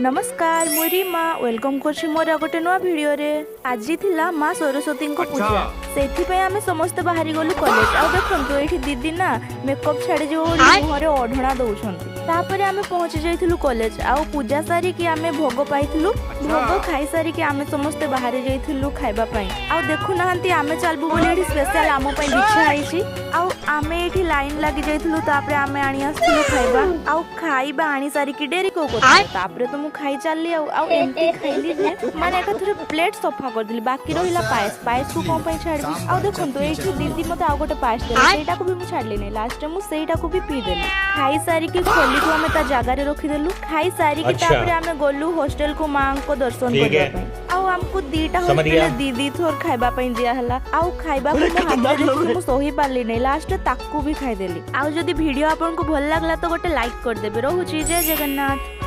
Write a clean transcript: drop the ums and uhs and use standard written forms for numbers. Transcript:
नमस्कार मुरी माँ वेलकम करछि मोर गोटे नुआ वीडियो रे। आज थिला माँ सरस्वती को पूजा से आम समस्त बाहरी गलु कॉलेज। आ देखंतु एठी दीदी ना मेकअप छाड़ी जो मुहरे ओढ़णा दउछंती। तापरे आमे पहुंची जाइथिलु कॉलेज। आ पूजा सारी कि आमे भोग पाइथिलु। भोग खाई सारी कि आमे समस्त बाहरी जाइथिलु खाइबा पई। आ देखु नाहंती आमे चलबु बोली एठी स्पेशल आमो पई बिछा आइछि। आ आमे एठी लाइन लागि जाइथिलु। तापरे आमे आनी आस्थिलु खाइबा। आ खाइबा आनी सारी कि डेरी को तापरे तो मु खाई चलली। आ एमती खाइली जे माने एका थोड़े प्लेट सफा कर दिली। बाकी रहिला पायस को कोन पई छाडबी। आ देखंतु एठी दीदी मते आ गोटे पायस देला। सेटा को भी मु छाडली नै। लास्ट मु सेटा को भी पी देली। खाई सारी कि खोली को हमें ता जगह रे रखी देलु। खाई सारी कि तापरे हमें गोलु हॉस्टल को मां को दर्शन करबा पई। आ हमको दीटा हॉस्टल दीदी थोर खाइबा पई दिया हला। आ खाइबा को मु हाथ रे मु सोही पारली नै। लास्ट ताकू भी खाई देली। आ जदी वीडियो आपन को भल लागला तो गोटे लाइक कर देबे। रहूची जय जगन्नाथ।